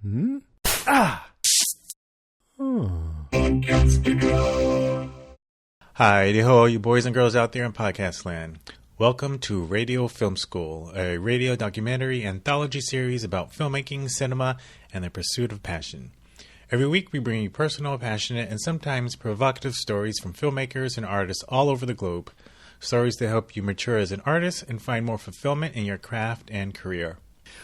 Hmm? Ah! Hi, ho, you boys and girls out there in podcast land. Welcome to Radio Film School, a radio documentary anthology series about filmmaking, cinema, and the pursuit of passion. Every week we bring you personal, passionate, and sometimes provocative stories from filmmakers and artists all over the globe. Stories that help you mature as an artist and find more fulfillment in your craft and career.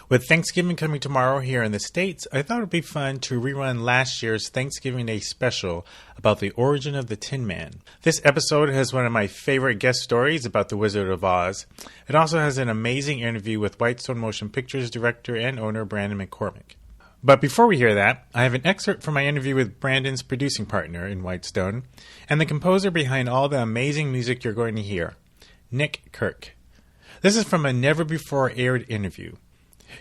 With Thanksgiving coming tomorrow here in the States, I thought it would be fun to rerun last year's Thanksgiving Day special about the origin of the Tin Man. This episode has one of my favorite guest stories about the Wizard of Oz. It also has an amazing interview with Whitestone Motion Pictures director and owner Brandon McCormick. But before we hear that, I have an excerpt from my interview with Brandon's producing partner in Whitestone and the composer behind all the amazing music you're going to hear, Nick Kirk. This is from a never-before-aired interview.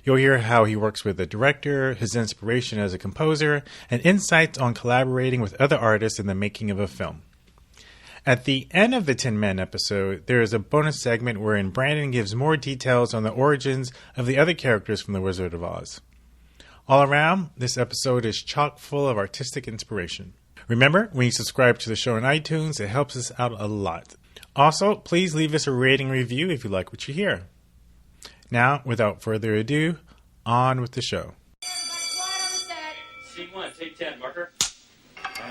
You'll hear how he works with the director, his inspiration as a composer, and insights on collaborating with other artists in the making of a film. At the end of the Tin Man episode, there is a bonus segment wherein Brandon gives more details on the origins of the other characters from The Wizard of Oz. All around, this episode is chock full of artistic inspiration. Remember, when you subscribe to the show on iTunes, it helps us out a lot. Also, please leave us a rating review if you like what you hear. Now, without further ado, on with the show. Scene 1, take 10, marker.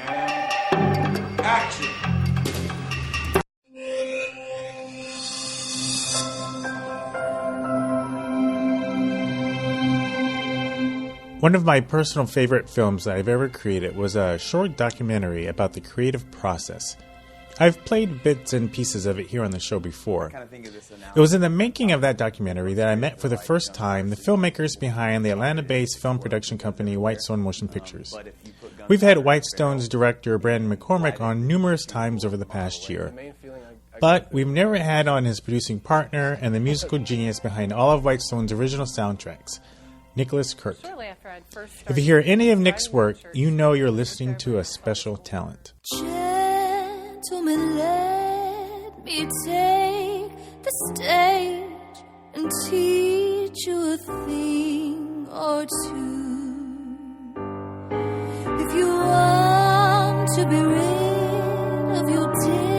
And action! One of my personal favorite films that I've ever created was a short documentary about the creative process. I've played bits and pieces of it here on the show before. It was in the making of that documentary that I met for the first time the filmmakers behind the Atlanta-based film production company Whitestone Motion Pictures. We've had Whitestone's director Brandon McCormick on numerous times over the past year, but we've never had on his producing partner and the musical genius behind all of Whitestone's original soundtracks, Nick Kirk. If you hear any of Nick's work, you know you're listening to a special talent. Gentlemen, let me take the stage and teach you a thing or two. If you want to be rid of your disbelief,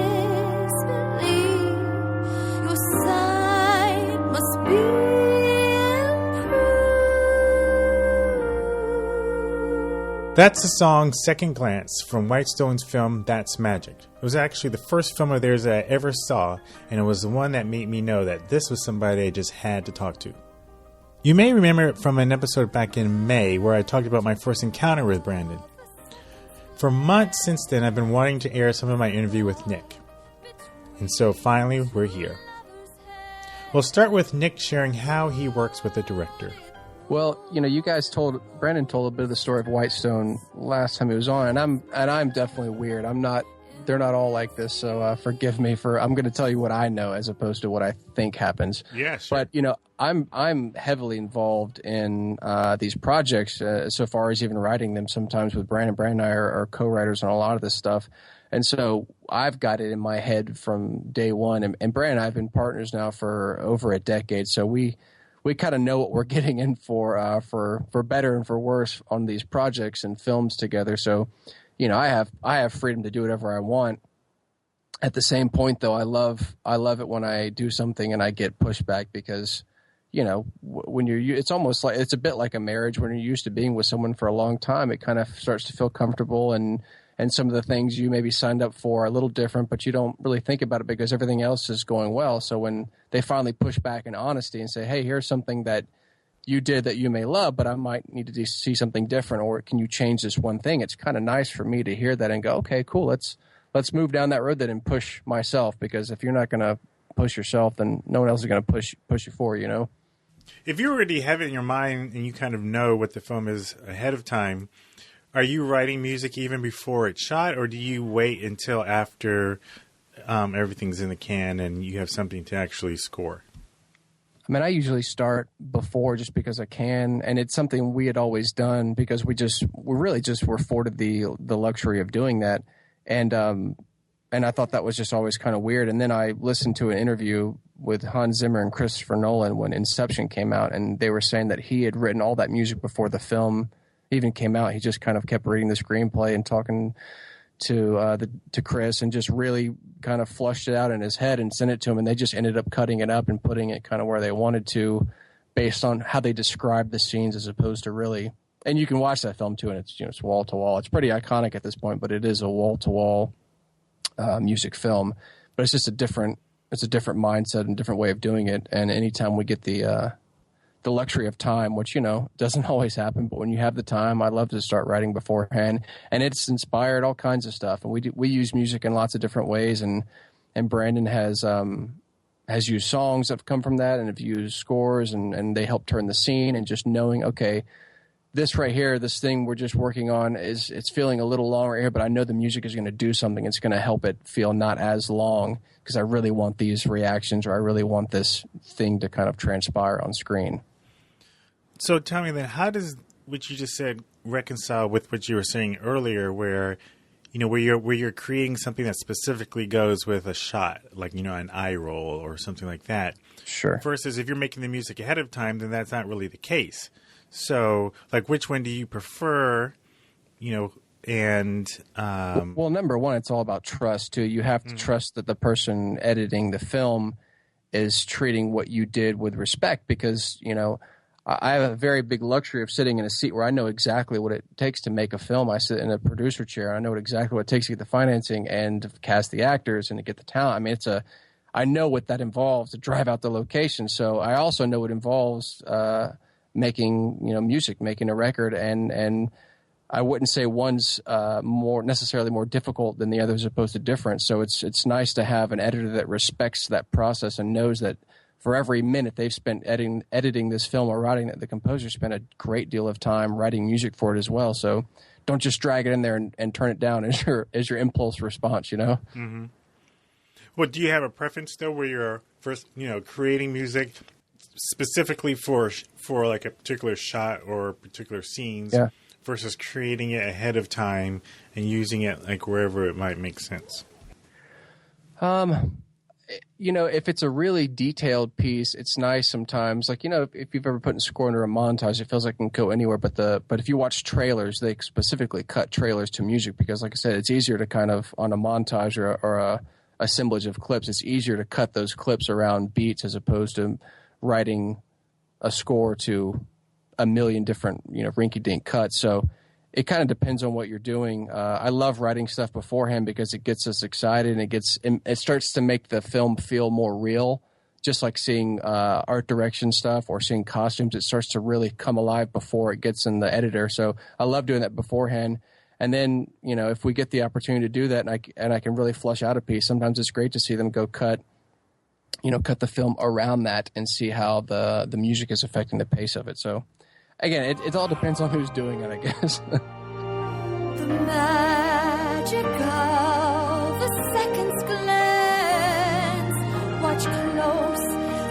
your sight must be improved. That's the song Second Glance from Whitestone's film That's Magic. It was actually the first film of theirs that I ever saw, and it was the one that made me know that this was somebody I just had to talk to. You may remember it from an episode back in May where I talked about my first encounter with Brandon. For months since then, I've been wanting to air some of my interview with Nick. And so finally, we're here. We'll start with Nick sharing how he works with the director. Well, you know, Brandon told a bit of the story of Whitestone last time he was on, and I'm definitely weird. They're not all like this, so forgive me I'm going to tell you what I know as opposed to what I think happens. Yeah, sure. But, you know, I'm heavily involved in these projects so far as even writing them sometimes with Brandon. Brandon and I are co-writers on a lot of this stuff. And so I've got it in my head from day one. And Brandon and I have been partners now for over a decade, so we kind of know what we're getting in for better and for worse on these projects and films together. So, you know, I have freedom to do whatever I want. At the same point, though, I love it when I do something and I get pushback because, you know, when it's almost like it's a bit like a marriage. When you're used to being with someone for a long time, it kind of starts to feel comfortable and some of the things you maybe signed up for are a little different, but you don't really think about it because everything else is going well. So when they finally push back in honesty and say, hey, here's something that you did that you may love, but I might need to see something different, or can you change this one thing? It's kind of nice for me to hear that and go, okay, cool, let's move down that road then and push myself, because if you're not going to push yourself, then no one else is going to push you forward, you know? If you already have it in your mind and you kind of know what the film is ahead of time, are you writing music even before it's shot, or do you wait until after everything's in the can and you have something to actually score? I mean, I usually start before just because I can, and it's something we had always done because we were afforded the luxury of doing that, and I thought that was just always kind of weird. And then I listened to an interview with Hans Zimmer and Christopher Nolan when Inception came out, and they were saying that he had written all that music before the film even came out, he just kind of kept reading the screenplay and talking to Chris, and just really kind of flushed it out in his head and sent it to him, and they just ended up cutting it up and putting it kind of where they wanted to, based on how they described the scenes, as opposed to really. And you can watch that film too, and it's, you know, it's wall to wall. It's pretty iconic at this point, but it is a wall to wall music film. But it's just a different mindset and different way of doing it. And anytime we get the luxury of time, which, you know, doesn't always happen, but when you have the time, I love to start writing beforehand, and it's inspired all kinds of stuff. And we use music in lots of different ways, and Brandon has used songs that have come from that, and have used scores, and they help turn the scene. And just knowing, okay, this right here, this thing we're just working on it's feeling a little long right here, but I know the music is going to do something. It's going to help it feel not as long, because I really want these reactions, or I really want this thing to kind of transpire on screen. So tell me then, how does what you just said reconcile with what you were saying earlier, where, you know, where you're creating something that specifically goes with a shot, like, you know, an eye roll or something like that? Sure. Versus if you're making the music ahead of time, then that's not really the case. So, like, which one do you prefer, you know? And well, number one, it's all about trust too. You have to trust that the person editing the film is treating what you did with respect, because, you know, I have a very big luxury of sitting in a seat where I know exactly what it takes to make a film. I sit in a producer chair. I know exactly what it takes to get the financing and to cast the actors and to get the talent. I mean, I know what that involves to drive out the location. So I also know it involves making, you know, music, making a record, and I wouldn't say one's necessarily more difficult than the other, as opposed to different. So it's nice to have an editor that respects that process and knows that for every minute they've spent editing this film or writing it, the composer spent a great deal of time writing music for it as well. So don't just drag it in there and turn it down as your impulse response, you know? Mm-hmm. Well, do you have a preference, though, where you're first, you know, creating music specifically for like a particular shot or particular scenes, yeah, versus creating it ahead of time and using it like wherever it might make sense? You know, if it's a really detailed piece, it's nice sometimes. Like, you know, if you've ever put in score under a montage, it feels like it can go anywhere. But if you watch trailers, they specifically cut trailers to music, because, like I said, it's easier to kind of, on a montage or a assemblage of clips, it's easier to cut those clips around beats as opposed to writing a score to a million different, you know, rinky-dink cuts. So it kind of depends on what you're doing. I love writing stuff beforehand because it gets us excited, and it starts to make the film feel more real. Just like seeing art direction stuff or seeing costumes, it starts to really come alive before it gets in the editor. So I love doing that beforehand. And then, you know, if we get the opportunity to do that, and I can really flush out a piece, sometimes it's great to see them go cut the film around that and see how the music is affecting the pace of it. So again, it all depends on who's doing it, I guess. The magic of a second's glance. Watch close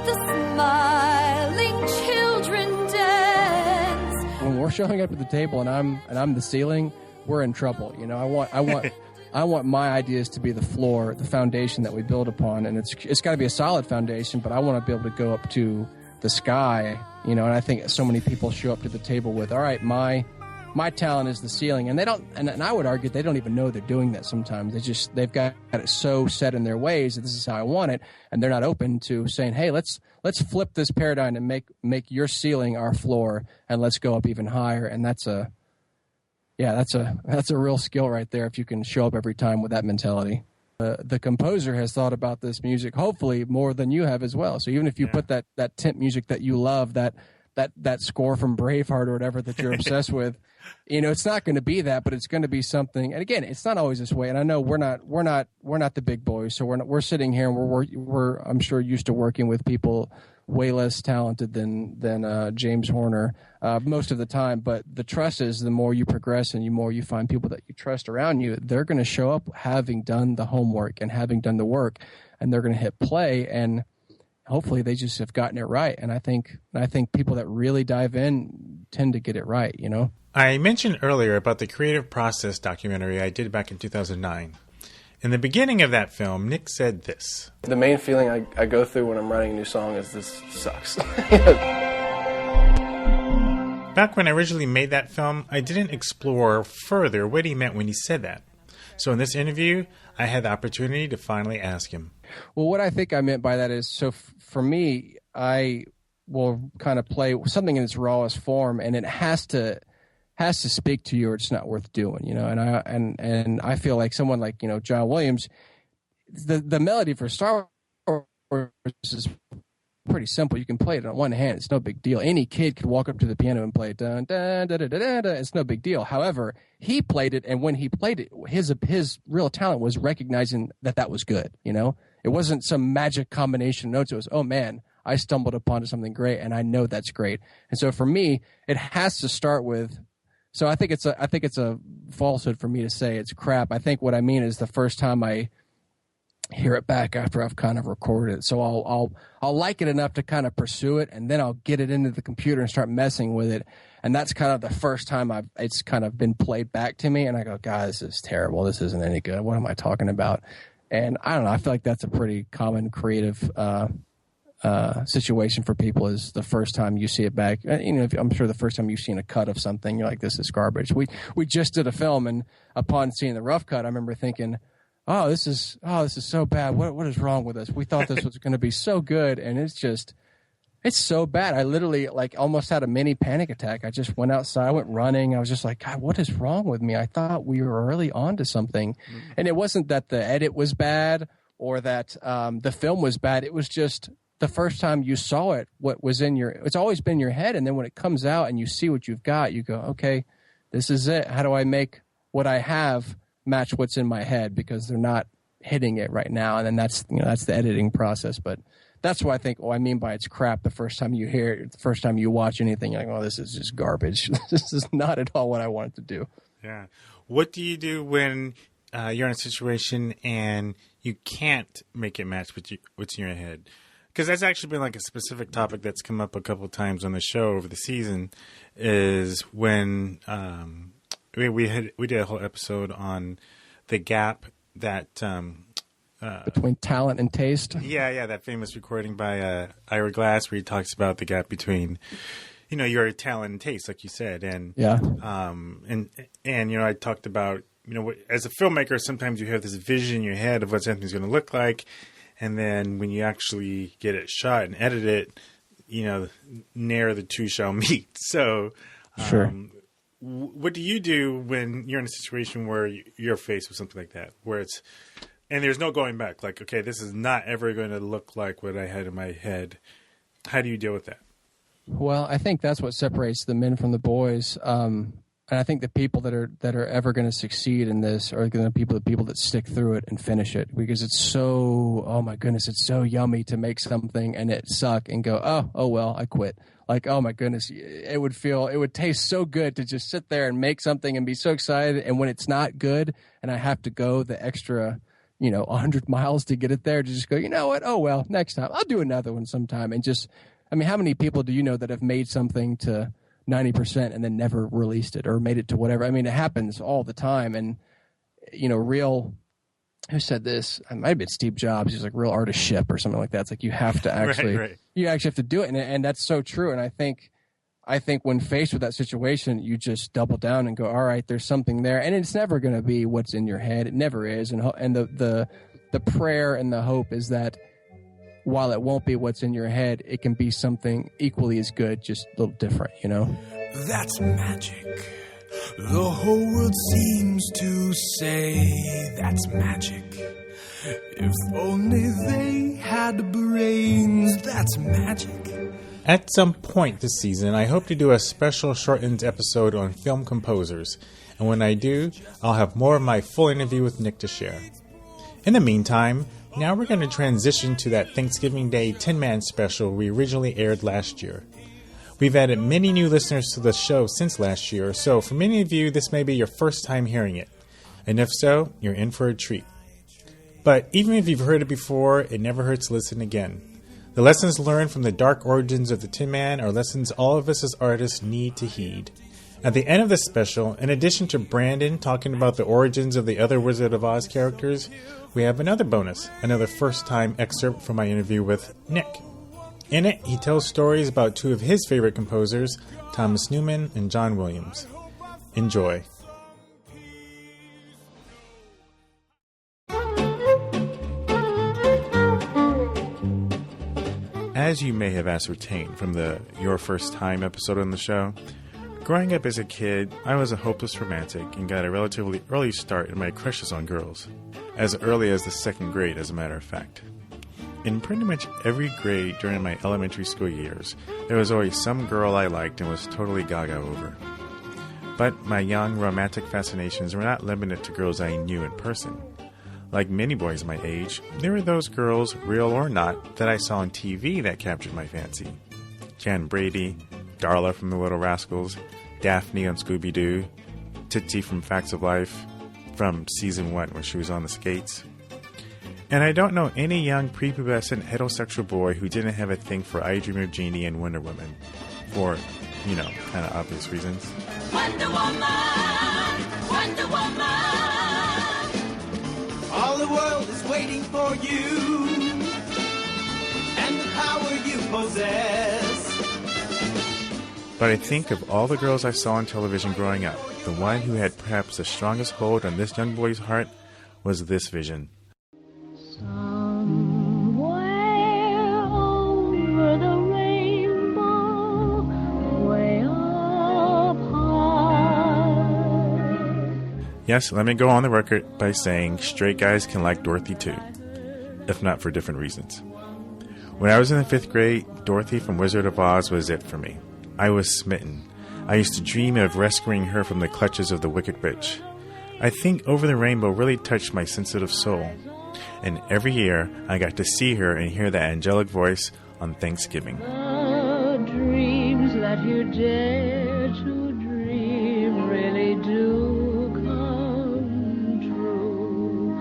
the smiling children dance. When we're showing up at the table and I'm the ceiling, we're in trouble. You know, I want my ideas to be the floor, the foundation that we build upon, and it's got to be a solid foundation. But I want to be able to go up to the sky, you know. And I think so many people show up to the table with, all right, my talent is the ceiling, and they don't. And I would argue they don't even know they're doing that sometimes. They've got it so set in their ways that this is how I want it, and they're not open to saying, hey, let's flip this paradigm and make your ceiling our floor, and let's go up even higher. And that's a real skill right there if you can show up every time with that mentality. The composer has thought about this music hopefully more than you have as well. So even if you put that temp music that you love, that score from Braveheart or whatever that you're obsessed with, you know, it's not going to be that, but it's going to be something. And again, it's not always this way. And I know we're not the big boys, so we're sitting here and we're I'm sure used to working with people way less talented than James Horner most of the time. But the trust is, the more you progress and the more you find people that you trust around you, they're going to show up having done the homework and having done the work, and they're going to hit play, and hopefully they just have gotten it right. And I think people that really dive in tend to get it right, you know? I mentioned earlier about the creative process documentary I did back in 2009. In the beginning of that film, Nick said this. The main feeling I go through when I'm writing a new song is this sucks. Back when I originally made that film, I didn't explore further what he meant when he said that. So in this interview, I had the opportunity to finally ask him. Well, what I think I meant by that is, so for me, I will kind of play something in its rawest form, and it has to speak to you, or it's not worth doing, you know. And I feel like someone like, you know, John Williams, the melody for Star Wars is pretty simple. You can play it on one hand. It's no big deal. Any kid could walk up to the piano and play it. Dun, dun, da, da, da, da, da. It's no big deal. However, he played it, and when he played it, his real talent was recognizing that was good. You know, it wasn't some magic combination of notes. It was, oh man, I stumbled upon something great, and I know that's great. And so for me, it has to start with. So I think it's a falsehood for me to say it's crap. I think what I mean is the first time I hear it back after I've kind of recorded it. So I'll like it enough to kind of pursue it, and then I'll get it into the computer and start messing with it. And that's kind of the first time it's kind of been played back to me, and I go, God, this is terrible. This isn't any good. What am I talking about? And I don't know. I feel like that's a pretty common creative situation for people, is the first time you see it back. You know, I'm sure the first time you've seen a cut of something, you're like, this is garbage. We just did a film, and upon seeing the rough cut, I remember thinking, oh, this is so bad. What is wrong with us? We thought this was going to be so good, and it's so bad. I literally almost had a mini panic attack. I just went outside, I went running. I was just like, God, what is wrong with me? I thought we were really on to something. Mm-hmm. And it wasn't that the edit was bad or that the film was bad. It was just the first time you saw it, it's always been in your head. And then when it comes out and you see what you've got, you go, okay, this is it. How do I make what I have match what's in my head, because they're not hitting it right now? And then that's the editing process. But that's what I think. I mean by it's crap. The first time you hear it, the first time you watch anything, you're like, oh, this is just garbage. This is not at all what I wanted to do. Yeah. What do you do when you're in a situation and you can't make it match what's in your head? Because that's actually been like a specific topic that's come up a couple of times on the show over the season, is when we did a whole episode on the gap that between talent and taste. Yeah, that famous recording by Ira Glass, where he talks about the gap between, you know, your talent and taste, like you said, and yeah, and you know, I talked about, you know, as a filmmaker, sometimes you have this vision in your head of what something's going to look like, and then when you actually get it shot and edit it, you know, ne'er the two shall meet. So, sure. What do you do when you're in a situation where you're faced with something like that, where it's, and there's no going back? Like, okay, this is not ever going to look like what I had in my head. How do you deal with that? Well, I think that's what separates the men from the boys. And I think the people that are ever going to succeed in this are going to be the people that stick through it and finish it, because it's so, oh my goodness, it's so yummy to make something and it suck and go, oh well, I quit. Like, oh my goodness, it would taste so good to just sit there and make something and be so excited. And when it's not good and I have to go the extra, 100 miles to get it there, to just go, you know what? Oh, well, next time I'll do another one sometime. And just, I mean, how many people do you know that have made something to 90% and then never released it or made it to whatever? I mean, it happens all the time. And, who said this? It might have been Steve Jobs. He's like, real artistship or something like that. It's like, you have to actually, right. You actually have to do it. And that's so true. And I think when faced with that situation, you just double down and go, all right, there's something there. And it's never going to be what's in your head. It never is. And the prayer and the hope is that while it won't be what's in your head, it can be something equally as good, just a little different, That's magic. The whole world seems to say that's magic. If only they had brains, that's magic. At some point this season, I hope to do a special shortened episode on film composers. And when I do, I'll have more of my full interview with Nick to share. In the meantime, now we're going to transition to that Thanksgiving Day Tin Man special we originally aired last year. We've added many new listeners to the show since last year, so for many of you, this may be your first time hearing it. And if so, you're in for a treat. But even if you've heard it before, it never hurts to listen again. The lessons learned from the dark origins of the Tin Man are lessons all of us as artists need to heed. At the end of the special, in addition to Brandon talking about the origins of the other Wizard of Oz characters, we have another bonus, another first-time excerpt from my interview with Nick. In it, he tells stories about two of his favorite composers, Thomas Newman and John Williams. Enjoy. As you may have ascertained from the Your First Time episode on the show, growing up as a kid, I was a hopeless romantic and got a relatively early start in my crushes on girls. As early as the second grade, as a matter of fact. In pretty much every grade during my elementary school years, there was always some girl I liked and was totally gaga over. But my young romantic fascinations were not limited to girls I knew in person. Like many boys my age, there were those girls, real or not, that I saw on TV that captured my fancy. Jan Brady, Darla from The Little Rascals, Daphne on Scooby-Doo, Tootsie from Facts of Life, from season 1 when she was on the skates. And I don't know any young prepubescent heterosexual boy who didn't have a thing for I Dream of Jeannie and Wonder Woman. For, kind of obvious reasons. Wonder Woman, Wonder Woman. All the world is waiting for you and the power you possess. But I think of all the girls I saw on television growing up, the one who had perhaps the strongest hold on this young boy's heart was this vision. Somewhere over the rainbow, way up high. Yes, let me go on the record by saying straight guys can like Dorothy too, if not for different reasons. When I was in the 5th grade, Dorothy from Wizard of Oz was it for me. I was smitten. I used to dream of rescuing her from the clutches of the Wicked Witch. I think Over the Rainbow really touched my sensitive soul. And every year, I got to see her and hear that angelic voice on Thanksgiving. The dreams that you dare to dream really do come true.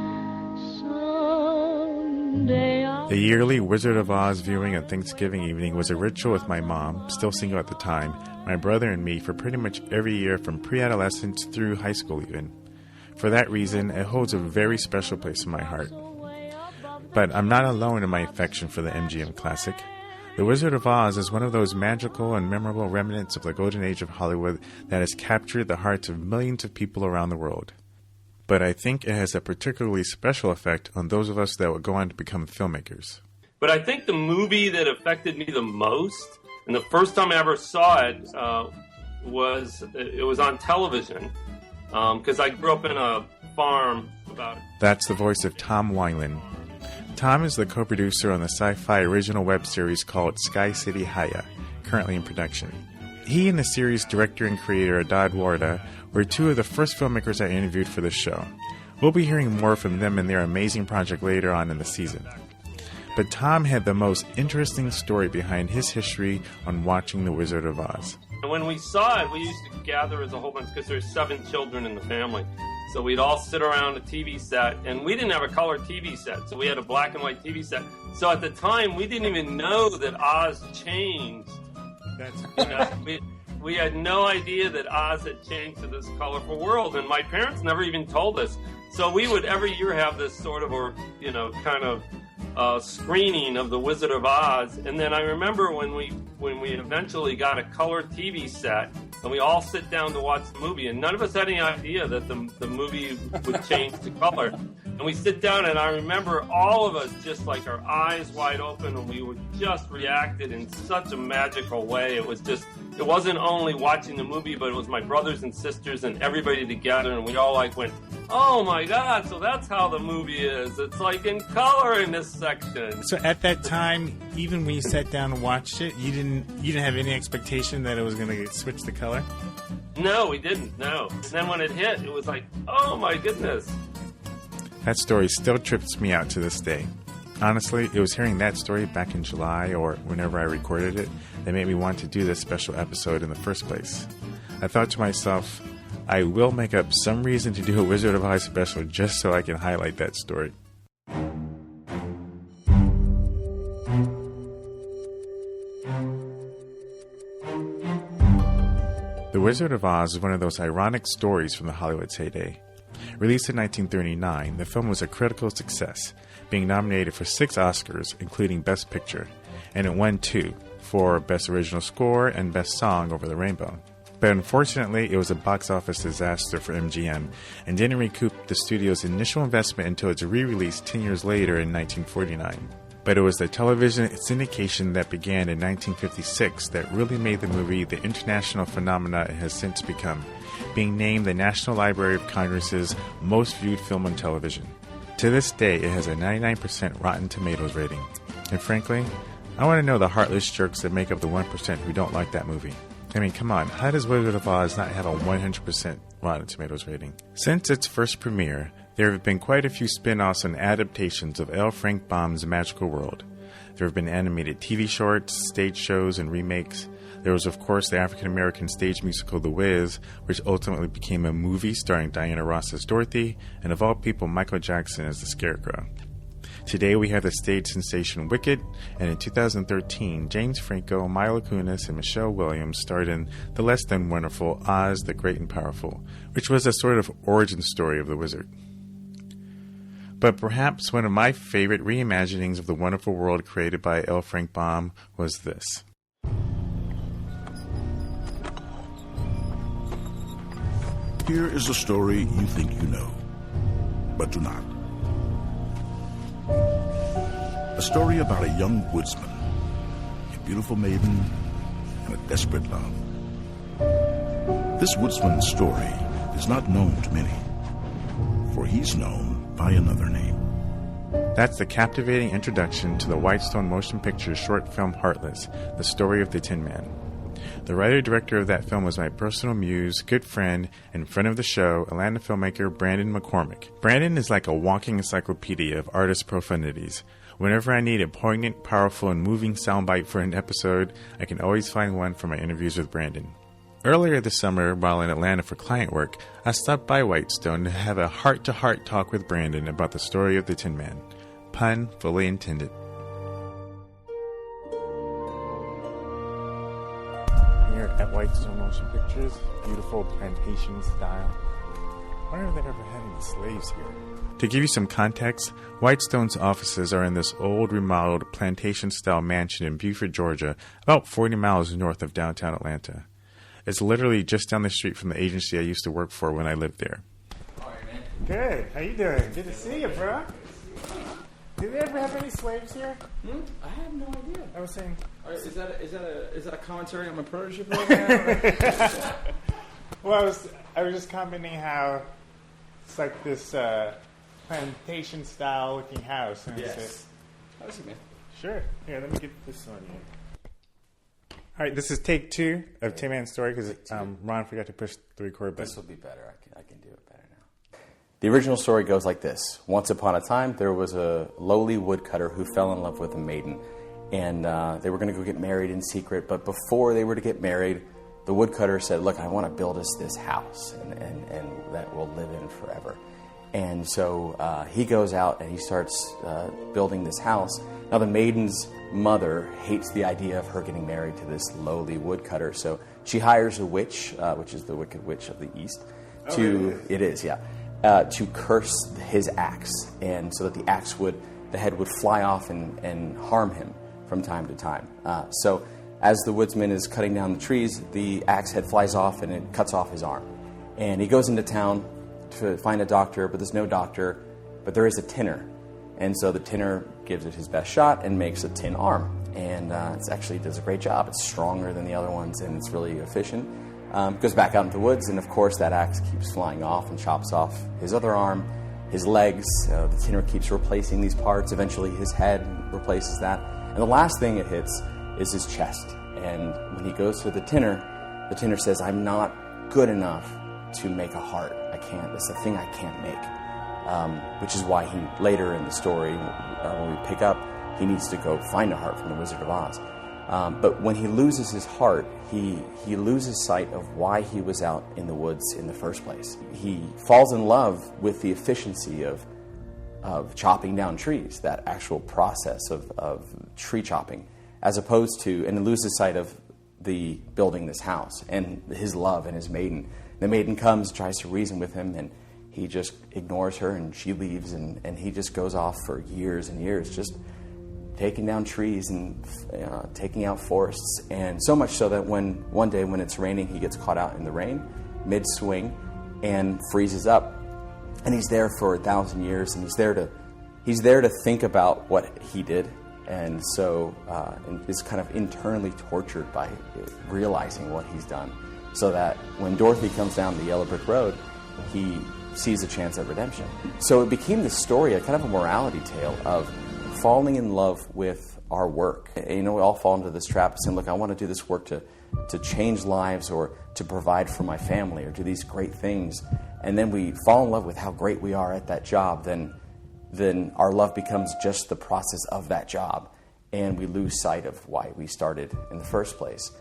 Someday The yearly Wizard of Oz viewing on Thanksgiving evening was a ritual with my mom, still single at the time, my brother and me for pretty much every year from pre-adolescence through high school even. For that reason, it holds a very special place in my heart. But I'm not alone in my affection for the MGM classic. The Wizard of Oz is one of those magical and memorable remnants of the golden age of Hollywood that has captured the hearts of millions of people around the world. But I think it has a particularly special effect on those of us that would go on to become filmmakers. But I think the movie that affected me the most, and the first time I ever saw it, was on television, because I grew up in a farm about it. That's the voice of Tom Wineland. Tom is the co-producer on the sci-fi original web series called Sky City Haya, currently in production. He and the series director and creator Adad Warda were two of the first filmmakers I interviewed for this show. We'll be hearing more from them and their amazing project later on in the season. But Tom had the most interesting story behind his history on watching The Wizard of Oz. And when we saw it, we used to gather as a whole bunch because there's 7 children in the family. So we'd all sit around a TV set, and we didn't have a color TV set, so we had a black and white TV set. So at the time, we didn't even know that Oz changed. We had no idea that Oz had changed to this colorful world, and my parents never even told us. So we would every year have this sort of, screening of The Wizard of Oz. And then I remember when we eventually got a color TV set, and we all sit down to watch the movie, and none of us had any idea that the movie would change to color. And we sit down, and I remember all of us just like our eyes wide open, and we were just reacted in such a magical way. It wasn't only watching the movie, but it was my brothers and sisters and everybody together, and we all went, oh my God, so that's how the movie is. It's like in color in this section. So at that time, even when you sat down and watched it, you didn't have any expectation that it was going to switch the color? No, we didn't, no. And then when it hit, it was like, oh my goodness. That story still trips me out to this day. Honestly, it was hearing that story back in July or whenever I recorded it that made me want to do this special episode in the first place. I thought to myself, I will make up some reason to do a Wizard of Oz special just so I can highlight that story. The Wizard of Oz is one of those ironic stories from the Hollywood's heyday. Released in 1939, the film was a critical success, being nominated for 6 Oscars, including Best Picture, and it won 2 for Best Original Score and Best Song Over the Rainbow. But unfortunately, it was a box office disaster for MGM and didn't recoup the studio's initial investment until its re-release 10 years later in 1949. But it was the television syndication that began in 1956 that really made the movie the international phenomena it has since become, being named the National Library of Congress's most viewed film on television. To this day, it has a 99% Rotten Tomatoes rating. And frankly, I want to know the heartless jerks that make up the 1% who don't like that movie. I mean, come on, how does Wizard of Oz not have a 100% Rotten Tomatoes rating? Since its first premiere, there have been quite a few spin-offs and adaptations of L. Frank Baum's Magical World. There have been animated TV shorts, stage shows, and remakes. There was, of course, the African-American stage musical The Wiz, which ultimately became a movie starring Diana Ross as Dorothy, and of all people, Michael Jackson as the Scarecrow. Today we have the stage sensation Wicked, and in 2013, James Franco, Mila Kunis, and Michelle Williams starred in the less than wonderful Oz the Great and Powerful, which was a sort of origin story of the wizard. But perhaps one of my favorite reimaginings of the wonderful world created by L. Frank Baum was this. Here is a story you think you know, but do not. A story about a young woodsman, a beautiful maiden, and a desperate love. This woodsman's story is not known to many, for he's known by another name. That's the captivating introduction to the Whitestone Motion Pictures short film Heartless, the story of the Tin Man. The writer-director of that film was my personal muse, good friend, and friend of the show, Atlanta filmmaker Brandon McCormick. Brandon is like a walking encyclopedia of artist profanities. Whenever I need a poignant, powerful, and moving soundbite for an episode, I can always find one from my interviews with Brandon. Earlier this summer, while in Atlanta for client work, I stopped by Whitestone to have a heart-to-heart talk with Brandon about the story of the Tin Man. Pun fully intended. Here at Whitestone Motion Pictures, beautiful plantation style. I wonder if they've ever had any slaves here. To give you some context, Whitestone's offices are in this old, remodeled, plantation-style mansion in Beaufort, Georgia, about 40 miles north of downtown Atlanta. It's literally just down the street from the agency I used to work for when I lived there. How are you, man? Good. How you doing? Good to see you, bro. Did they ever have any slaves here? I have no idea. I was saying... Is that a commentary on my prototype program? Well, I was just commenting how it's like this plantation-style looking house. And Yes. How is it, man? Sure. Here, let me get this on you. All right, this is take 2 of Tin Man's story because Ron forgot to push the record button. This will be better. I can do it better now. The original story goes like this. Once upon a time, there was a lowly woodcutter who fell in love with a maiden. And they were going to go get married in secret. But before they were to get married, the woodcutter said, look, I want to build us this house and that we'll live in forever. And so he goes out and he starts building this house. Now the maiden's mother hates the idea of her getting married to this lowly woodcutter. So she hires a witch, which is the Wicked Witch of the East, to curse his axe. And so that the head would fly off and harm him from time to time. So as the woodsman is cutting down the trees, the axe head flies off and it cuts off his arm. And he goes into town to find a doctor, but there's no doctor, but there is a tinner. And so the tinner gives it his best shot and makes a tin arm. And it actually does a great job. It's stronger than the other ones and it's really efficient. Goes back out into the woods and of course that axe keeps flying off and chops off his other arm, his legs. The tinner keeps replacing these parts. Eventually his head replaces that. And the last thing it hits is his chest. And when he goes to the tinner says, I'm not good enough to make a heart. I can't. It's a thing I can't make. Which is why he, later in the story, when we pick up, he needs to go find a heart from the Wizard of Oz. But when he loses his heart, he loses sight of why he was out in the woods in the first place. He falls in love with the efficiency of chopping down trees, that actual process of tree chopping, as opposed to, and loses sight of the building this house and his love and his maiden. The maiden comes, tries to reason with him, and he just ignores her and she leaves and he just goes off for years and years just taking down trees and taking out forests. And so much so that one day when it's raining, he gets caught out in the rain, mid-swing, and freezes up. And he's there for 1,000 years, and he's there to think about what he did. And so is kind of internally tortured by realizing what he's done, so that when Dorothy comes down the yellow brick road, he sees a chance at redemption. So it became this story, a kind of a morality tale of falling in love with our work. We all fall into this trap of saying, look, I want to do this work to change lives or to provide for my family or do these great things. And then we fall in love with how great we are at that job. Then our love becomes just the process of that job. And we lose sight of why we started in the first place.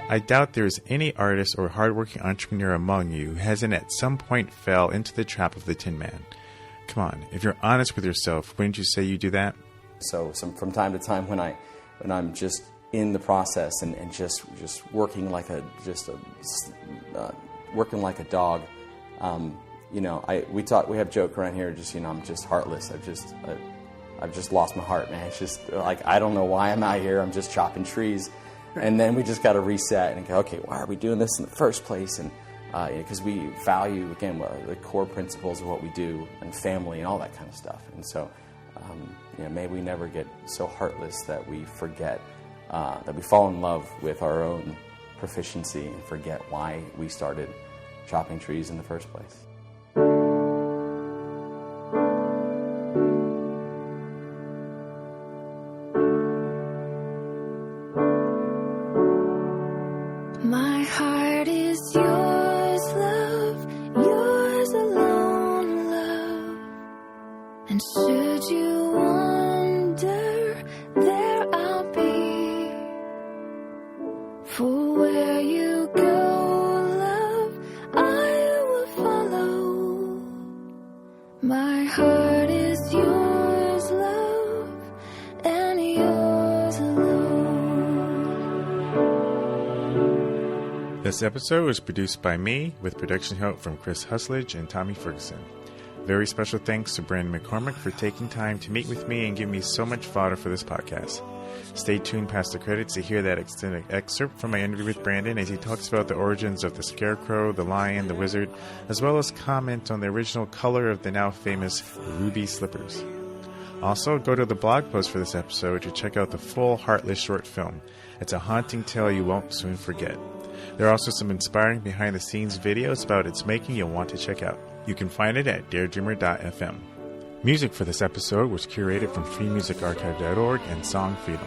I doubt there is any artist or hardworking entrepreneur among you who hasn't at some point fell into the trap of the Tin Man. Come on, if you're honest with yourself, wouldn't you say you do that? So from time to time when I'm just in the process and just working like a dog, we have a joke around here. I'm just heartless. I've just lost my heart, man. It's just like I don't know why I'm out here. I'm just chopping trees. And then we just got to reset and go, okay, why are we doing this in the first place? And because we value, again, the core principles of what we do and family and all that kind of stuff. And so, may we never get so heartless that we forget, that we fall in love with our own proficiency and forget why we started chopping trees in the first place. My heart is yours, love, yours alone, love. And should you wonder, there I'll be. For where you go, love, I will follow. My heart is yours, love, and yours alone. This episode was produced by me with production help from Chris Husledge and Tommy Ferguson. Very special thanks to Brandon McCormick for taking time to meet with me and give me so much fodder for this podcast. Stay tuned past the credits to hear that extended excerpt from my interview with Brandon as he talks about the origins of the Scarecrow, the Lion, the Wizard, as well as comment on the original color of the now famous ruby slippers. Also, go to the blog post for this episode to check out the full Heartless short film. It's a haunting tale you won't soon forget. There are also some inspiring behind-the-scenes videos about its making you'll want to check out. You can find it at daredreamer.fm. Music for this episode was curated from freemusicarchive.org and Song Freedom.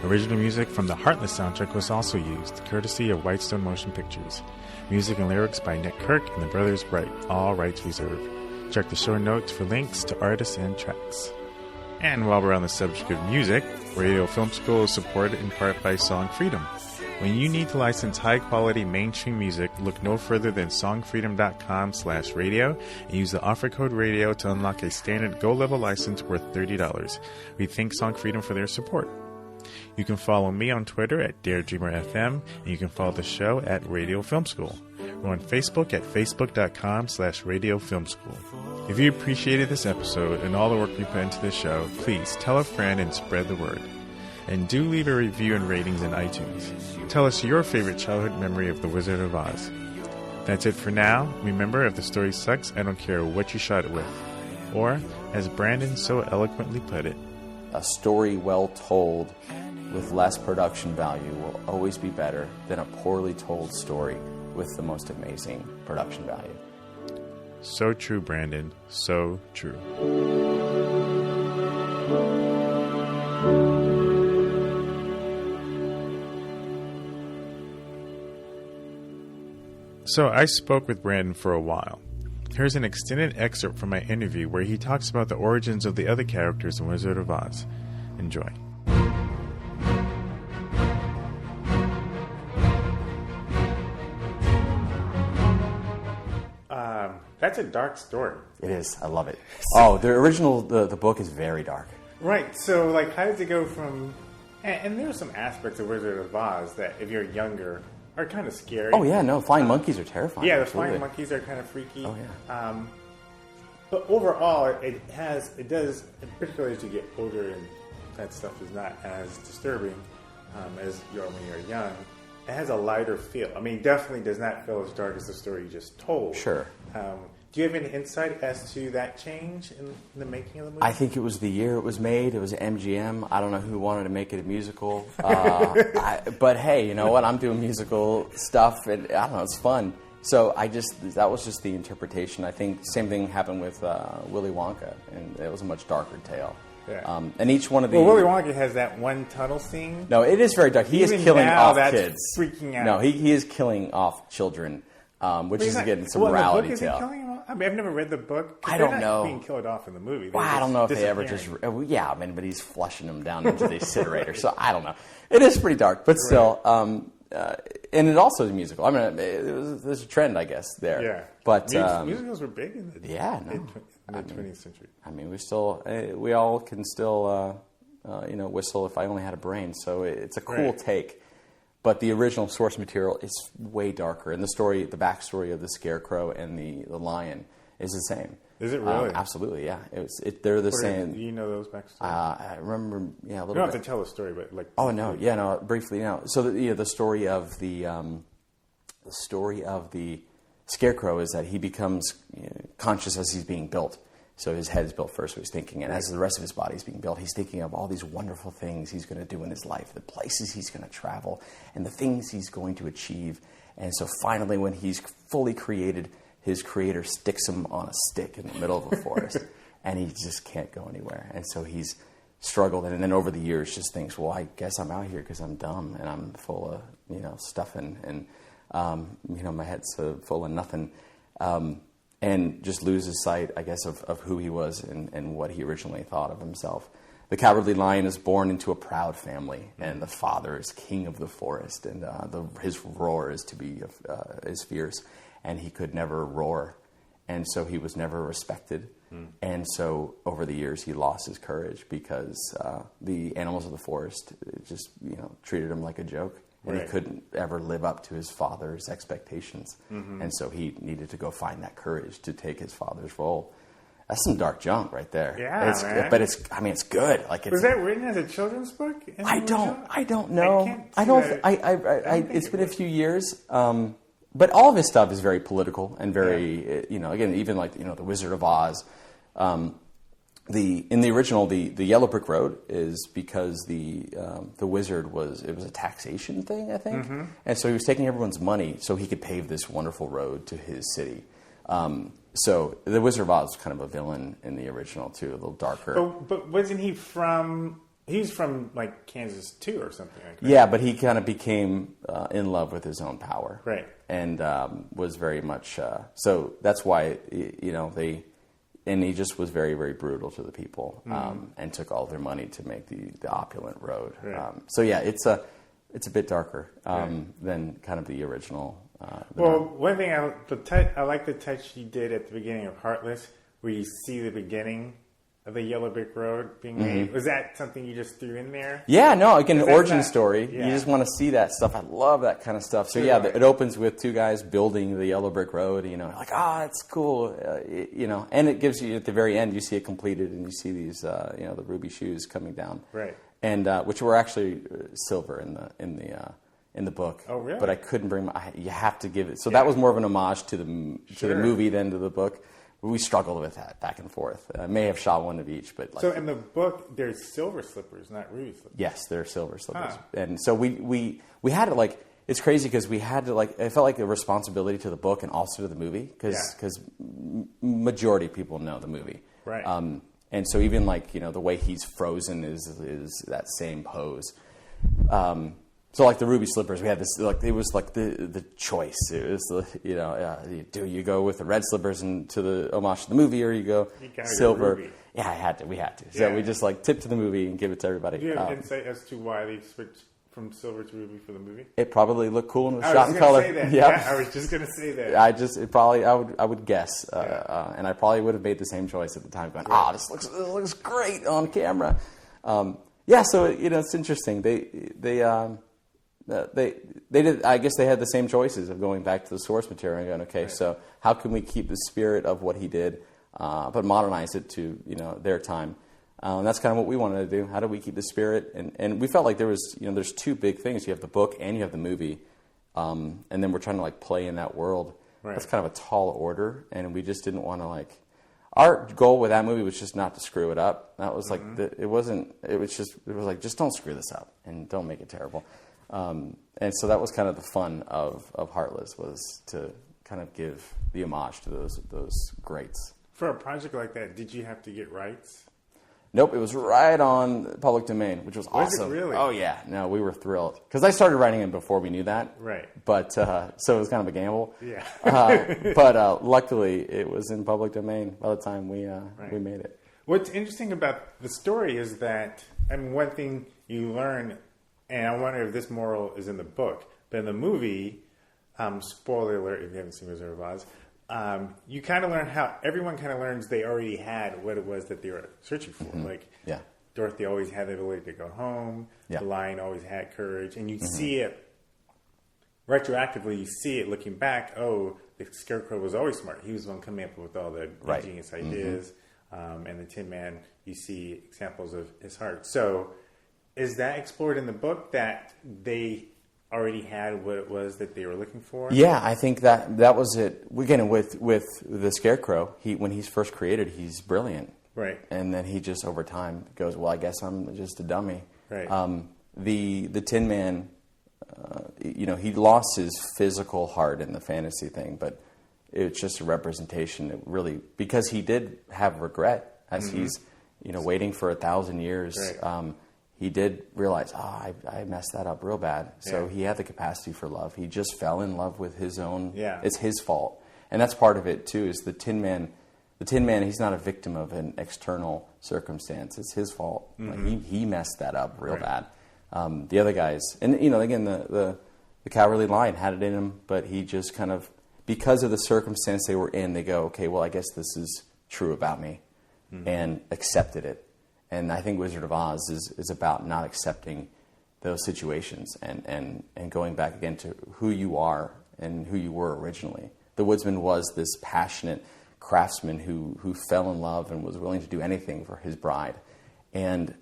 Original music from the Heartless soundtrack was also used, courtesy of Whitestone Motion Pictures. Music and lyrics by Nick Kirk and the Brothers Bright, all rights reserved. Check the show notes for links to artists and tracks. And while we're on the subject of music, Radio Film School is supported in part by Song Freedom. When you need to license high-quality mainstream music, look no further than songfreedom.com/radio and use the offer code radio to unlock a standard Go-level license worth $30. We thank Song Freedom for their support. You can follow me on Twitter at DareDreamerFM, and you can follow the show at Radio Film School. We're on Facebook at facebook.com/Radio Film School. If you appreciated this episode and all the work we put into this show, please tell a friend and spread the word. And do leave a review and ratings in iTunes. Tell us your favorite childhood memory of The Wizard of Oz. That's it for now. Remember, if the story sucks, I don't care what you shot it with. Or, as Brandon so eloquently put it, a story well told with less production value will always be better than a poorly told story with the most amazing production value. So true, Brandon. So true. So I spoke with Brandon for a while. Here's an extended excerpt from my interview where he talks about the origins of the other characters in Wizard of Oz. Enjoy. That's a dark story. It is. I love it. Oh, the original, the book is very dark. Right. So, like, how does it go from... And there's some aspects of Wizard of Oz that if you're younger are kind of scary. Oh yeah, no, flying monkeys are terrifying. Yeah, the absolutely. flying monkeys are kind of freaky. Oh yeah. But overall, it does, particularly as you get older and that stuff is not as disturbing as you are when you're young. It has a lighter feel. I mean, definitely does not feel as dark as the story you just told. Sure. Do you have any insight as to that change in the making of the movie? I think it was the year it was made. It was MGM. I don't know who wanted to make it a musical. But hey, you know what? I'm doing musical stuff, and I don't know, it's fun. So that was just the interpretation. I think the same thing happened with Willy Wonka, and it was a much darker tale. Yeah. And each one of the... Well, Willy Wonka has that one tunnel scene. No, it is very dark. He is killing now, off that's kids. Freaking out. No, he is killing off children, which is, again, some morality is he tale. killing them off? I mean, I've never read the book. I don't know. Being killed off in the movie. Well, I don't know if they ever just... Yeah, I mean, but he's flushing them down into the incinerator, so I don't know. It is pretty dark, but still... and it also is musical. I mean, there's a trend, I guess, there. Yeah. But musicals were big in the mid-20th century. I mean, we all can still, whistle if I only had a brain. So it's a cool take. But the original source material is way darker, and the backstory of the Scarecrow and the lion is the same. Is it really? Absolutely, yeah. They're the same. Do you know those backstories? I remember, a little bit. You don't have to tell the story, but like. Oh no, yeah, no, briefly, no. So the story of the Scarecrow is that he becomes conscious as he's being built. So his head is built first, so he's thinking, and as the rest of his body is being built, he's thinking of all these wonderful things he's going to do in his life, the places he's going to travel, and the things he's going to achieve. And so finally, when he's fully created, his creator sticks him on a stick in the middle of a forest, and he just can't go anywhere. And so he's struggled, and then over the years just thinks, well, I guess I'm out here because I'm dumb, and I'm full of stuff, and my head's full of nothing. And just loses sight, I guess, of who he was and what he originally thought of himself. The Cowardly Lion is born into a proud family, and the father is king of the forest, and his roar is is fierce, and he could never roar, and so he was never respected. And so over the years he lost his courage because the animals of the forest just treated him like a joke. And he couldn't ever live up to his father's expectations. And so he needed to go find that courage to take his father's role. That's some dark junk right there. Yeah, man. But it's good. Was that written as a children's book? I don't know. It's been a few years. But all of his stuff is very political and very, again, even like, The Wizard of Oz. In the original, the Yellow Brick Road is because the wizard it was a taxation thing, I think, and so he was taking everyone's money so he could pave this wonderful road to his city. So the Wizard of Oz was kind of a villain in the original too, a little darker. But wasn't he from? He's from like Kansas too, or something like that. Yeah, but he kind of became in love with his own power, right? And was very much so. That's why they. And he just was very, very brutal to the people, and took all their money to make the opulent road. Right. So yeah, it's a bit darker than kind of the original. One thing I like the touch you did at the beginning of Heartless, where you see the beginning of the Yellow Brick Road being made. Was that something you just threw in there? Yeah, no, again, an origin story. Yeah. You just want to see that stuff. I love that kind of stuff. So yeah, it opens with two guys building the Yellow Brick Road, like, that's cool, and it gives you, at the very end, you see it completed and you see these, the ruby shoes coming down. Right. And, which were actually silver in the book. Oh, really? But I couldn't bring you have to give it. So that was more of an homage to the movie than to the book. We struggled with that back and forth. I may have shot one of each, but so in the book, there's silver slippers, not ruby slippers. Yes, they're silver slippers, and so we had to it's crazy because we had to it felt like a responsibility to the book and also to the movie because majority of people know the movie, right? And so even the way he's frozen is that same pose. So like the ruby slippers, we had this it was like the choice. It was do you go with the red slippers to the homage to the movie, or you go silver? Go ruby. Yeah, we had to. So we just tip to the movie and give it to everybody. Do you have insight as to why they switched from silver to ruby for the movie? It probably looked cool and was shot in color. I was just gonna say that. I would guess, and I probably would have made the same choice at the time, going, this looks great on camera. So it's interesting. they did. I guess they had the same choices of going back to the source material and going, okay, so how can we keep the spirit of what he did, but modernize it to their time? And that's kind of what we wanted to do. How do we keep the spirit? And we felt like there was there's two big things. You have the book and you have the movie, and then we're trying to like play in that world. Right. That's kind of a tall order, and we just didn't want to like. Our goal with that movie was just not to screw it up. That was like it was like just don't screw this up and don't make it terrible. And so that was kind of the fun of Heartless, was to kind of give the homage to those greats. For a project like that, did you have to get rights? Nope, it was right on public domain, which was awesome. Was it really? Oh yeah, no, we were thrilled because I started writing it before we knew that. Right. But so it was kind of a gamble. Yeah. But luckily, it was in public domain by the time we made it. What's interesting about the story is that one thing you learn, and I wonder if this moral is in the book, but in the movie, spoiler alert if you haven't seen Wizard of Oz. You kind of learn how everyone kind of learns they already had what it was that they were searching for. Like, Dorothy always had the ability to go home. The Lion always had courage, and you see it retroactively. You see it looking back. Oh, the Scarecrow was always smart. He was the one coming up with all the ingenious ideas. And the Tin Man, you see examples of his heart. So, is that explored in the book that they already had what it was that they were looking for? Yeah, I think that was it. Again, with the Scarecrow, when he's first created, he's brilliant. Right. And then he just over time goes, well, I guess I'm just a dummy. Right. The Tin Man, he lost his physical heart in the fantasy thing, but it's just a representation that really, because he did have regret as he's waiting for 1,000 years. Right. He did realize, I messed that up real bad. So he had the capacity for love. He just fell in love with his own. Yeah. It's his fault. And that's part of it, too, is the Tin Man, he's not a victim of an external circumstance. It's his fault. Like, he messed that up real bad. The other guys, and, again, the Cowardly Lion had it in him, but he just kind of, because of the circumstance they were in, they go, okay, well, I guess this is true about me, and accepted it. And I think Wizard of Oz is about not accepting those situations and going back again to who you are and who you were originally. The woodsman was this passionate craftsman who fell in love and was willing to do anything for his bride. And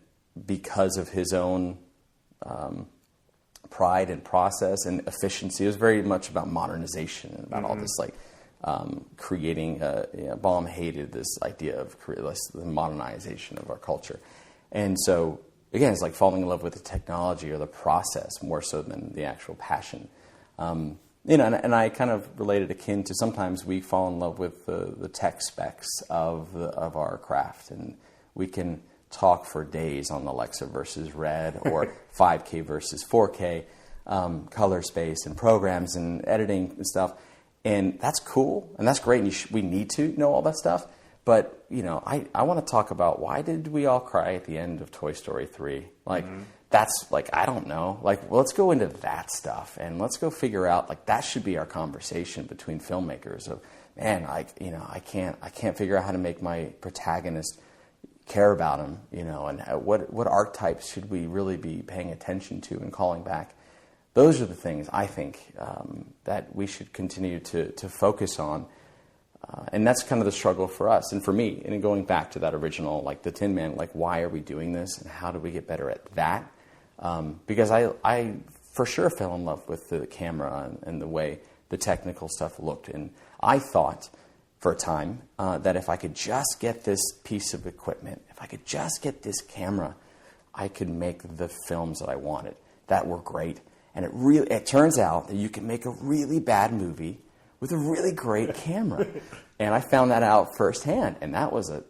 because of his own pride and process and efficiency, it was very much about modernization and about all this creating. Baum hated this idea of the modernization of our culture, and so again, it's like falling in love with the technology or the process more so than the actual passion. And I kind of related akin to sometimes we fall in love with the tech specs of our craft, and we can talk for days on Alexa versus Red or 5K versus 4K, color space and programs and editing and stuff. And that's cool, and that's great, and we need to know all that stuff. But, I want to talk about why did we all cry at the end of Toy Story 3? Like, that's, like, I don't know. Like, well, let's go into that stuff, and let's go figure out, like, that should be our conversation between filmmakers of, man, I can't figure out how to make my protagonist care about him, and what archetypes should we really be paying attention to and calling back. Those are the things I think that we should continue to focus on. And that's kind of the struggle for us and for me. And going back to that original, like the Tin Man, like why are we doing this and how do we get better at that? Because I for sure fell in love with the camera and the way the technical stuff looked. And I thought for a time that if I could just get this piece of equipment, if I could just get this camera, I could make the films that I wanted that were great. And it turns out that you can make a really bad movie with a really great camera. And I found that out firsthand, and that was a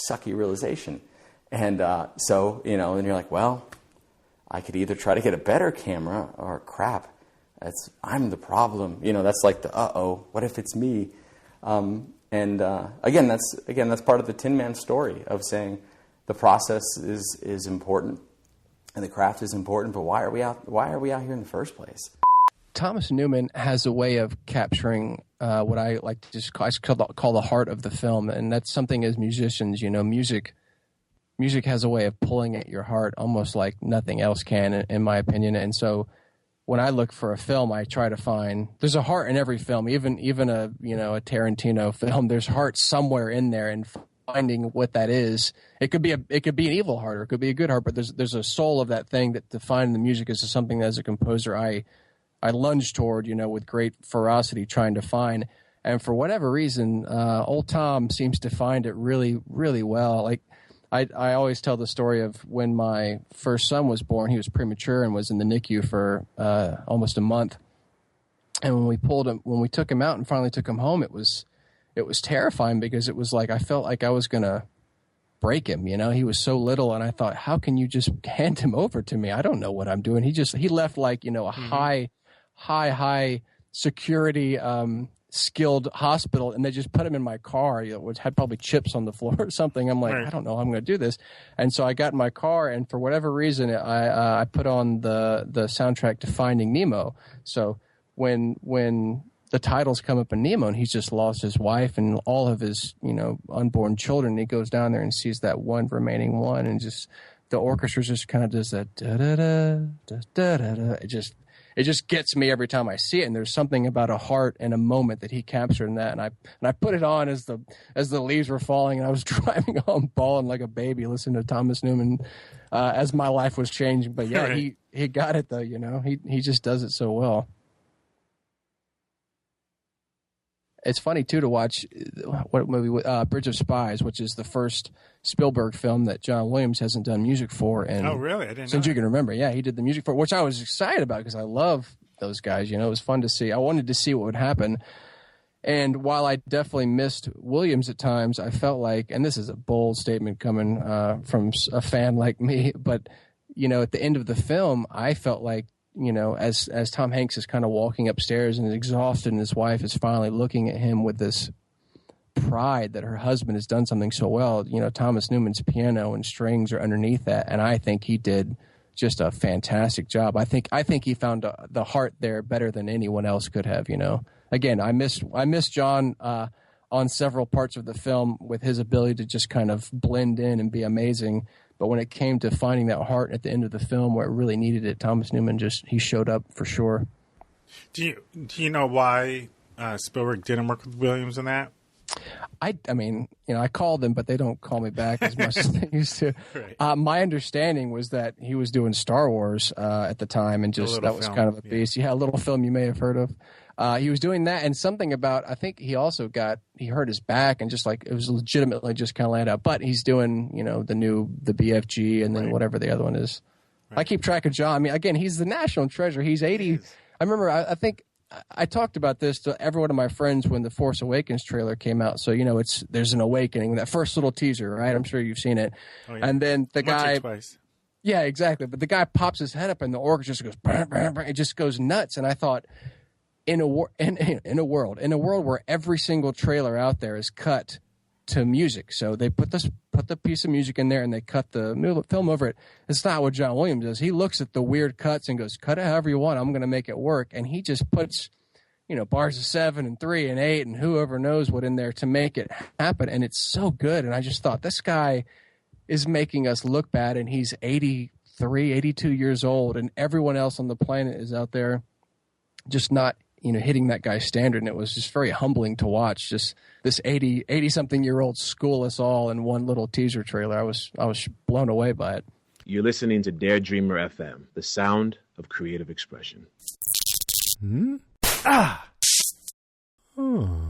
sucky realization. And so, and you're like, well, I could either try to get a better camera or crap, I'm the problem. That's like the what if it's me? Again, that's part of the Tin Man story of saying the process is important. And the craft is important, but why are we out here in the first place? Thomas Newman has a way of capturing what I like to just call the heart of the film, and that's something as musicians, music has a way of pulling at your heart almost like nothing else can, in my opinion. And so when I look for a film, I try to find there's a heart in every film, even a a Tarantino film. There's heart somewhere in there, and finding what that is. It could be an evil heart, or it could be a good heart, but there's a soul of that thing that defined the music is something that as a composer I lunge toward, with great ferocity, trying to find. And for whatever reason, old Tom seems to find it really, really well. Like I always tell the story of when my first son was born. He was premature and was in the NICU for almost a month. And when we took him out and finally took him home, it was terrifying, because it was like I felt like I was gonna break him. He was so little, and I thought, how can you just hand him over to me? I don't know what I'm doing. He left like a high security skilled hospital, and they just put him in my car, which had probably chips on the floor or something. I'm like, right. I don't know how I'm going to do this. And so I got in my car, and for whatever reason, I put on the soundtrack to Finding Nemo. So when the titles come up in Nemo, and he's just lost his wife and all of his unborn children, and he goes down there and sees that one remaining one, and just the orchestra just kind of does that da da da da da da. It just gets me every time I see it, and there's something about a heart and a moment that he captured in that. And I put it on as the leaves were falling, and I was driving home bawling like a baby, listening to Thomas Newman as my life was changing. But yeah, he got it though. He just does it so well. It's funny too to watch what movie, Bridge of Spies, which is the first Spielberg film that John Williams hasn't done music for. And oh, really? I didn't know. Since you can remember, yeah, he did the music for, which I was excited about because I love those guys. It was fun to see. I wanted to see what would happen. And while I definitely missed Williams at times, I felt like, and this is a bold statement coming from a fan like me, but at the end of the film, I felt like, as Tom Hanks is kind of walking upstairs and is exhausted, and his wife is finally looking at him with this pride that her husband has done something so well. Thomas Newman's piano and strings are underneath that, and I think he did just a fantastic job. I think he found the heart there better than anyone else could have. Again, I miss John on several parts of the film with his ability to just kind of blend in and be amazing. But when it came to finding that heart at the end of the film where it really needed it, Thomas Newman he showed up for sure. Do you know why Spielberg didn't work with Williams in that? I mean, I called them, but they don't call me back as much as they used to. Right. My understanding was that he was doing Star Wars at the time, and just that was kind of a beast. Yeah, a little film you may have heard of. He was doing that, and something about, I think he also he hurt his back, and just like it was legitimately just kind of landed out. But he's doing, the BFG, and then whatever the other one is. Right. I keep track of John. I mean, again, he's the national treasure. He's 80. I remember, I think I talked about this to every one of my friends when the Force Awakens trailer came out. So, there's an awakening, that first little teaser, right? I'm sure you've seen it. Oh, yeah. And then the guy. Twice. Yeah, exactly. But the guy pops his head up, and the orchestra just goes, bah, bah, bah. It just goes nuts. And I thought, in a world where every single trailer out there is cut to music, so they put the piece of music in there and they cut the film over it. It's not what John Williams does. He looks at the weird cuts and goes, "Cut it however you want. I'm going to make it work." And he just puts, bars of 7 and 3 and 8 and whoever knows what in there to make it happen. And it's so good. And I just thought, this guy is making us look bad, and he's 83, 82 years old, and everyone else on the planet is out there just not hitting that guy's standard. And it was just very humbling to watch, just this 80-something-year-old school us all in one little teaser trailer. I was blown away by it. You're listening to Dare Dreamer FM, the sound of creative expression. Hmm? Ah! Oh.